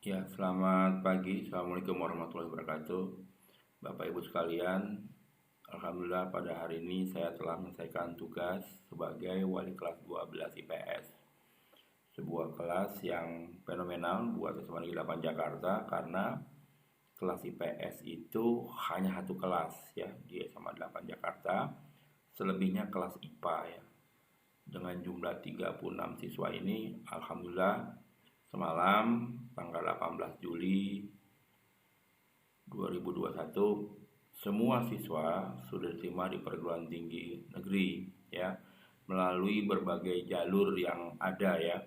Ya, selamat pagi. Assalamualaikum warahmatullahi wabarakatuh. Bapak Ibu sekalian, Alhamdulillah pada hari ini saya telah menyelesaikan tugas sebagai wali kelas 12 IPS. Sebuah kelas yang fenomenal buat SMA Negeri 8 Jakarta karena kelas IPS itu hanya satu kelas ya di SMA 8 Jakarta. Selebihnya kelas IPA ya. Dengan jumlah 36 siswa ini, Alhamdulillah semalam tanggal 18 Juli 2021 semua siswa sudah diterima di perguruan tinggi negeri ya melalui berbagai jalur yang ada ya.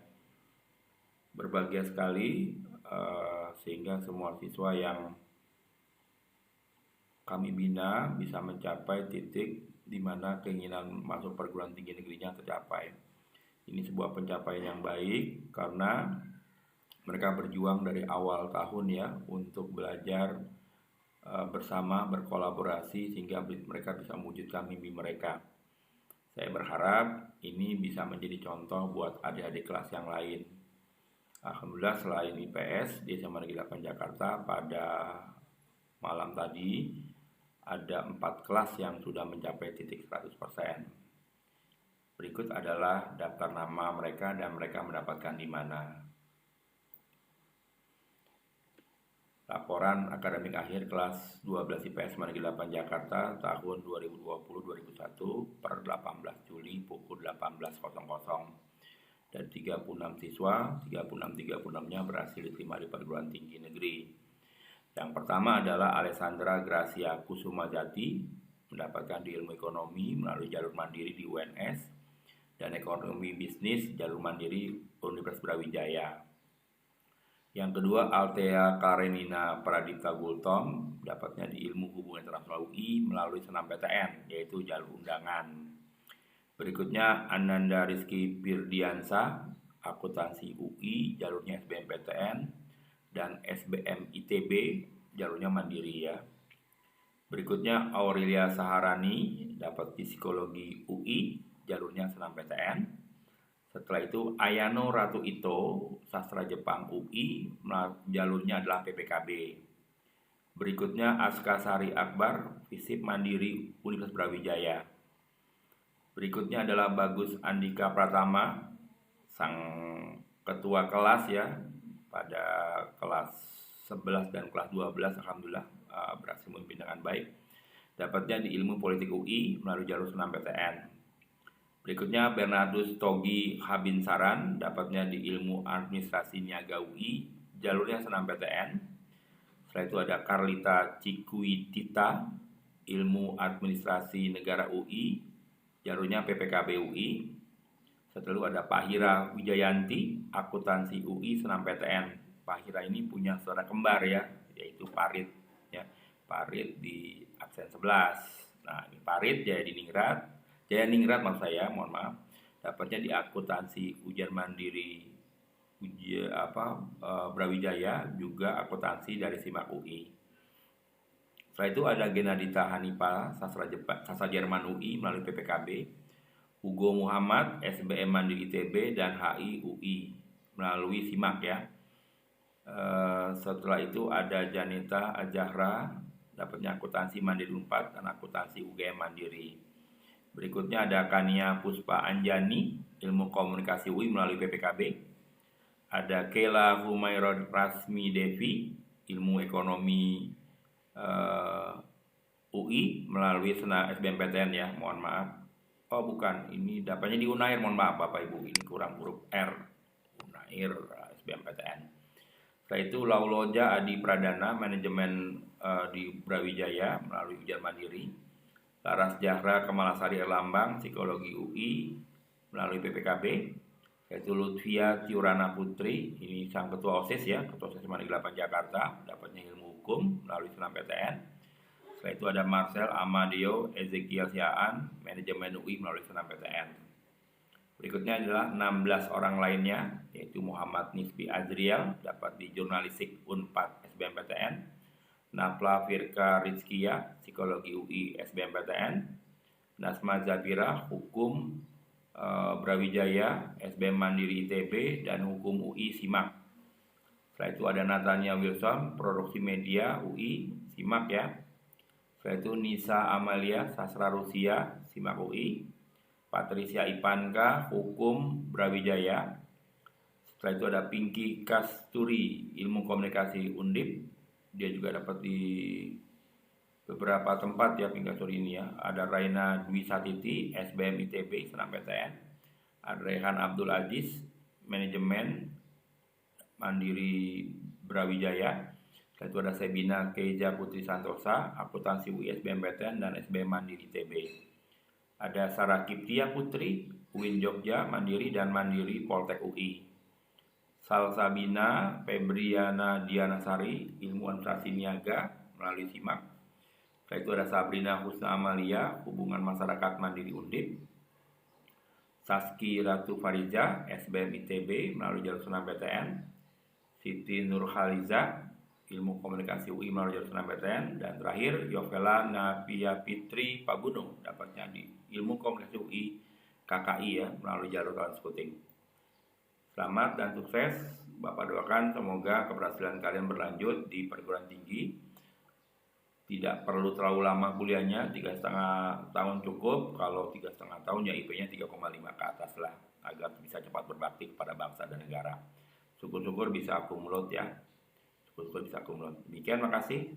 Berbahagia sekali sehingga semua siswa yang kami bina bisa mencapai titik di mana keinginan masuk perguruan tinggi negerinya tercapai. Ini sebuah pencapaian yang baik karena mereka berjuang dari awal tahun ya untuk belajar bersama, berkolaborasi sehingga mereka bisa mewujudkan mimpi mereka. Saya berharap ini bisa menjadi contoh buat adik-adik kelas yang lain. Alhamdulillah selain IPS di SMA Negeri 8 Jakarta pada malam tadi ada 4 kelas yang sudah mencapai titik 100%. Berikut adalah daftar nama mereka dan mereka mendapatkan di mana. Laporan akademik akhir kelas 12 IPS Negeri 8 Jakarta tahun 2020-2021 per 18 Juli pukul 18.00. Dan 36 siswa, 36-36-nya berhasil diterima di perguruan tinggi negeri. Yang pertama adalah Alessandra Gracia Kusumajati, mendapatkan di ilmu ekonomi melalui jalur mandiri di UNS dan ekonomi bisnis jalur mandiri Universitas Brawijaya. Yang kedua Althea Karenina Pradipta Gultom, dapatnya di ilmu hubungan internasional UI melalui senam PTN, yaitu jalur undangan. Berikutnya Ananda Rizky Firdiansa, akuntansi UI, jalurnya SBMPTN dan SBM ITB, jalurnya mandiri ya. Berikutnya Aurelia Saharani, dapat psikologi UI, jalurnya senam PTN. Setelah itu Ayano Ratu Ito, sastra Jepang UI, jalurnya adalah PPKB. Berikutnya Aska Sari Akbar, FISIP Mandiri Universitas Brawijaya. Berikutnya adalah Bagus Andika Pratama, sang ketua kelas ya pada kelas 11 dan kelas 12 alhamdulillah berhasil memimpin dengan baik. Dapatnya di ilmu politik UI melalui jalur senam PTN. Berikutnya Bernardus Togi Habinsaran, dapatnya di ilmu administrasi niaga UI, jalurnya senam PTN. Setelah itu ada Carlita Cikuitita, ilmu administrasi negara UI, jalurnya PPKB UI. Setelah itu ada Pahira Wijayanti, akuntansi UI senam PTN. Pahira ini punya saudara kembar ya, yaitu Parit ya. Parit di absen 11. Nah, ini Parit Jaya Ningrat maksud saya, mohon maaf. Dapatnya di akuntansi ujian mandiri Brawijaya, juga akuntansi dari SIMAK UI. Setelah itu ada Genadita Hanipa, sastra Jerman UI melalui PPKB. Hugo Muhammad, SBM Mandiri ITB dan HI UI melalui SIMAK ya. Setelah itu ada Janita Azahra, dapatnya akuntansi Mandiri 4 dan akuntansi UGM Mandiri. Berikutnya ada Kania Puspa Anjani, ilmu komunikasi UI melalui PPKB. Ada Kela Humairod Rasmi Devi, ilmu ekonomi UI melalui SBMPTN ya, mohon maaf. Oh bukan, ini dapatnya di Unair, mohon maaf Bapak Ibu, ini kurang huruf R. Unair SBMPTN. Setelah itu Lauloja Adi Pradana, manajemen di Brawijaya melalui ujian mandiri. Laras Jahra Kemalasari Erlambang, psikologi UI melalui PPKB. Yaitu Lutfia Tiurana Putri, ini sang ketua OSIS ya, ketua OSIS SMA Negeri 8 Jakarta, dapatnya ilmu hukum melalui senam PTN. Setelah itu ada Marcel Amadeo Ezekiel Siaan, manajemen UI melalui senam PTN. Berikutnya adalah 16 orang lainnya, yaitu Muhammad Nisbi Azriel, dapat di jurnalistik Unpad SBMPTN. Napla Firka Rizkia, psikologi UI SBMPTN. Nasma Zabira, hukum Brawijaya, SBM Mandiri ITB, dan hukum UI SIMAK. Setelah itu ada Natania Wilson, Produksi Media UI, simak ya. Setelah itu Nisa Amalia, Sastra Rusia, simak UI. Patricia Ipanka, Hukum Brawijaya. Setelah itu ada Pinky Kasturi, Ilmu Komunikasi Undip. Dia juga dapat di beberapa tempat ya Pinky Kasturi ini ya. Ada Raina Dwi Satiti, SBM ITB, SNMPTN. Ada Rehan Abdul Aziz, Manajemen Mandiri Brawijaya. Setelah itu ada Sebina Keija Putri Santosa, Akuntansi UI SBMPTN dan SBM Mandiri ITB. Ada Sarah Kiptia Putri, UIN Jogja, Mandiri dan Mandiri Poltek UI. Salsabina Febriana Dianasari, Ilmu Administrasi Niaga melalui SIMAK. Setelah itu ada Sabrina Husna Amalia, Hubungan Masyarakat Mandiri Undip. Saski Ratu Fariza, SBM ITB melalui jalur SNMPTN. Siti Nurhaliza, Ilmu Komunikasi UI melalui jalur SNMPTN. Dan terakhir Yovela Navia Fitri Pagunung, dapatnya di Ilmu Komunikasi UI KKI ya melalui jalur Transkuting. Selamat dan sukses. Bapak doakan semoga keberhasilan kalian berlanjut di perguruan tinggi. Tidak perlu terlalu lama kuliahnya, 3,5 tahun cukup. Kalau 3,5 tahun ya IP-nya 3,5 ke atas lah, agar bisa cepat berbakti kepada bangsa dan negara. Syukur-syukur bisa akumulot ya. Syukur-syukur bisa akumulot. Demikian, makasih.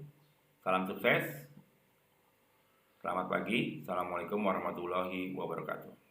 Salam sukses. Selamat pagi. Assalamualaikum warahmatullahi wabarakatuh.